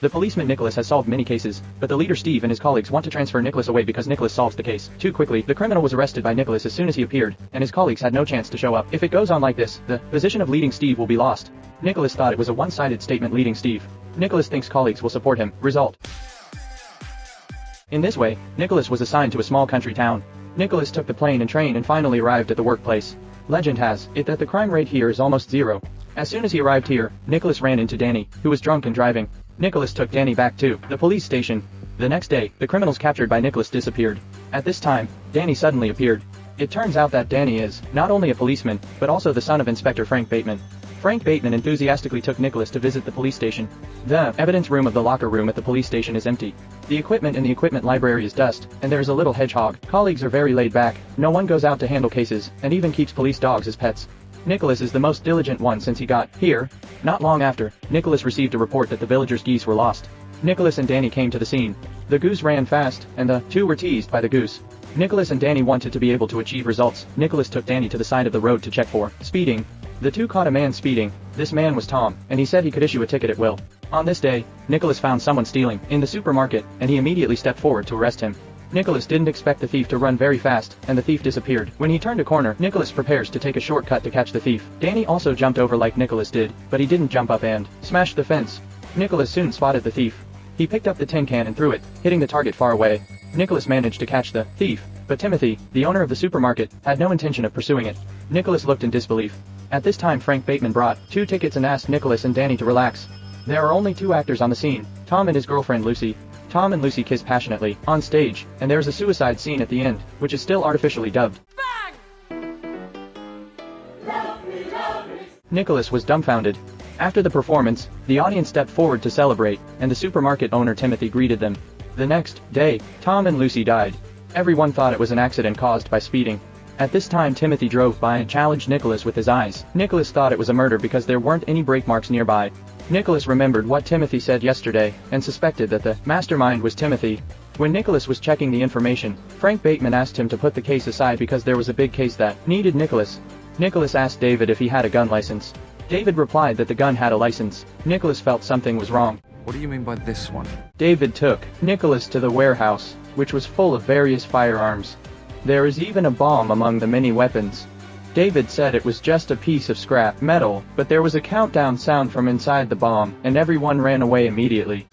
The policeman Nicholas has solved many cases, but the leader Steve and his colleagues want to transfer Nicholas away because Nicholas solves the case too quickly. The criminal was arrested by Nicholas as soon as he appeared, and his colleagues had no chance to show up. If it goes on like this, the position of leading Steve will be lost. Nicholas thought it was a one-sided statement leading Steve. Nicholas thinks colleagues will support him. Result. In this way, Nicholas was assigned to a small country town. Nicholas took the plane and train and finally arrived at the workplace. Legend has it that the crime rate here is almost zero. As soon as he arrived here, Nicholas ran into Danny, who was drunk and driving. Nicholas took Danny back to the police station. The next day, the criminals captured by Nicholas disappeared. At this time, Danny suddenly appeared. It turns out that Danny is not only a policeman, but also the son of Inspector Frank Butterman. Frank Butterman enthusiastically took Nicholas to visit the police station. The evidence room of the locker room at the police station is empty. The equipment in the equipment library is dust, and there is a little hedgehog. Colleagues are very laid back, no one goes out to handle cases, and even keeps police dogs as pets. Nicholas is the most diligent one since he got here. Not long after, Nicholas received a report that the villagers' geese were lost. Nicholas and Danny came to the scene. The goose ran fast, and the two were teased by the goose. Nicholas and Danny wanted to be able to achieve results. Nicholas took Danny to the side of the road to check for speeding. The two caught a man speeding. This man was Tom, and he said he could issue a ticket at will. On this day, Nicholas found someone stealing in the supermarket, and he immediately stepped forward to arrest him. Nicholas didn't expect the thief to run very fast, and the thief disappeared. When he turned a corner, Nicholas prepares to take a shortcut to catch the thief. Danny also jumped over like Nicholas did, but he didn't jump up and smashed the fence. Nicholas soon spotted the thief. He picked up the tin can and threw it, hitting the target far away. Nicholas managed to catch the thief, but Timothy, the owner of the supermarket, had no intention of pursuing it. Nicholas looked in disbelief. At this time Frank Butterman brought 2 tickets and asked Nicholas and Danny to relax. There are only 2 actors on the scene, Tom and his girlfriend Lucy. Tom and Lucy kiss passionately on stage, and there's a suicide scene at the end, which is still artificially dubbed. Bang! Nicholas was dumbfounded. After the performance, the audience stepped forward to celebrate, and the supermarket owner Timothy greeted them. The next day, Tom and Lucy died. Everyone thought it was an accident caused by speeding. At this time Timothy drove by and challenged Nicholas with his eyes. Nicholas thought it was a murder because there weren't any brake marks nearby. Nicholas remembered what Timothy said yesterday, and suspected that the mastermind was Timothy. When Nicholas was checking the information, Frank Butterman asked him to put the case aside because there was a big case that needed Nicholas. Nicholas asked David if he had a gun license. David replied that the gun had a license. Nicholas felt something was wrong. What do you mean by this one? David took Nicholas to the warehouse, which was full of various firearms. There is even a bomb among the many weapons. David said it was just a piece of scrap metal, but there was a countdown sound from inside the bomb, and everyone ran away immediately.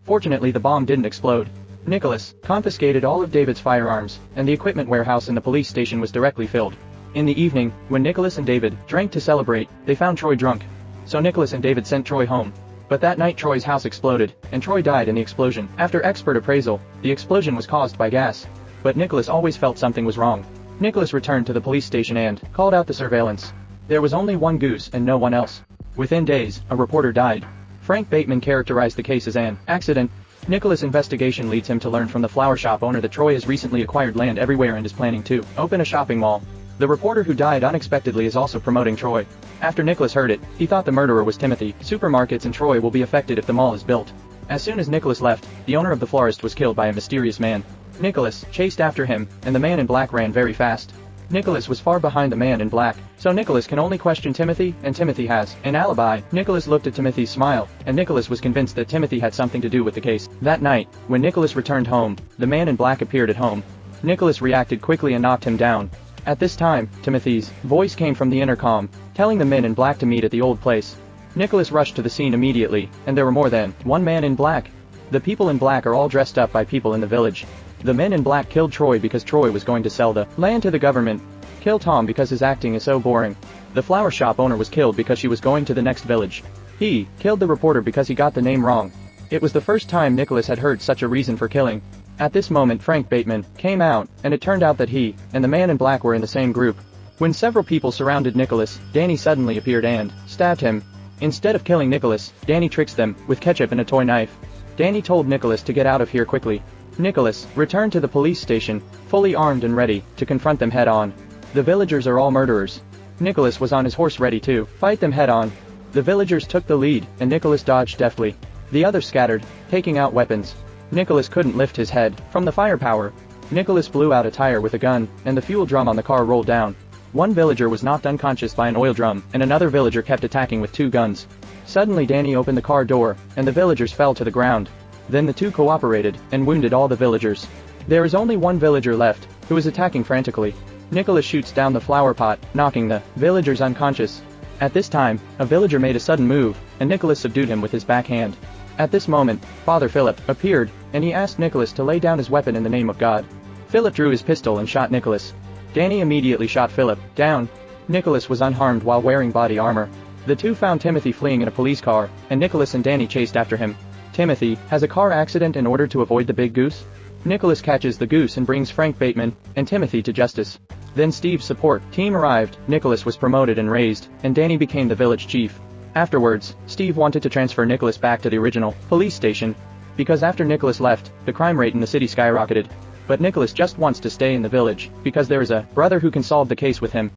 Fortunately the bomb didn't explode. Nicholas confiscated all of David's firearms, and the equipment warehouse in the police station was directly filled. In the evening, when Nicholas and David drank to celebrate, they found Troy drunk. So Nicholas and David sent Troy home. But that night Troy's house exploded, and Troy died in the explosion. After expert appraisal, the explosion was caused by gas. But Nicholas always felt something was wrong. Nicholas returned to the police station and called out the surveillance. There was only one goose and no one else. Within days, a reporter died. Frank Butterman characterized the case as an accident. Nicholas' investigation leads him to learn from the flower shop owner that Troy has recently acquired land everywhere and is planning to open a shopping mall. The reporter who died unexpectedly is also promoting Troy. After Nicholas heard it, he thought the murderer was Timothy. Supermarkets in Troy will be affected if the mall is built. As soon as Nicholas left, the owner of the florist was killed by a mysterious man. Nicholas chased after him, and the man in black ran very fast. Nicholas was far behind the man in black, so Nicholas can only question Timothy, and Timothy has an alibi. Nicholas looked at Timothy's smile, and Nicholas was convinced that Timothy had something to do with the case. That night, when Nicholas returned home, the man in black appeared at home. Nicholas reacted quickly and knocked him down. At this time, Timothy's voice came from the intercom, telling the men in black to meet at the old place. Nicholas rushed to the scene immediately, and there were more than one man in black. The people in black are all dressed up by people in the village. The men in black killed Troy because Troy was going to sell the land to the government. Kill Tom because his acting is so boring. The flower shop owner was killed because she was going to the next village. He killed the reporter because he got the name wrong. It was the first time Nicholas had heard such a reason for killing. At this moment Frank Butterman came out, and it turned out that he and the man in black were in the same group. When several people surrounded Nicholas, Danny suddenly appeared and stabbed him. Instead of killing Nicholas, Danny tricks them with ketchup and a toy knife. Danny told Nicholas to get out of here quickly. Nicholas returned to the police station, fully armed and ready to confront them head-on. The villagers are all murderers. Nicholas was on his horse ready to fight them head-on. The villagers took the lead, and Nicholas dodged deftly. The others scattered, taking out weapons. Nicholas couldn't lift his head from the firepower. Nicholas blew out a tire with a gun, and the fuel drum on the car rolled down. One villager was knocked unconscious by an oil drum, and another villager kept attacking with 2 guns. Suddenly Danny opened the car door, and the villagers fell to the ground. Then the two cooperated, and wounded all the villagers. There is only one villager left, who is attacking frantically. Nicholas shoots down the flower pot, knocking the villagers unconscious. At this time, a villager made a sudden move, and Nicholas subdued him with his backhand. At this moment, Father Philip appeared, and he asked Nicholas to lay down his weapon in the name of God. Philip drew his pistol and shot Nicholas. Danny immediately shot Philip down. Nicholas was unharmed while wearing body armor. The two found Timothy fleeing in a police car, and Nicholas and Danny chased after him. Timothy has a car accident in order to avoid the big goose. Nicholas catches the goose and brings Frank Bateman and Timothy to justice. Then Steve's support team arrived, Nicholas was promoted and raised, and Danny became the village chief. Afterwards, Steve wanted to transfer Nicholas back to the original police station, because after Nicholas left, the crime rate in the city skyrocketed. But Nicholas just wants to stay in the village, because there is a brother who can solve the case with him.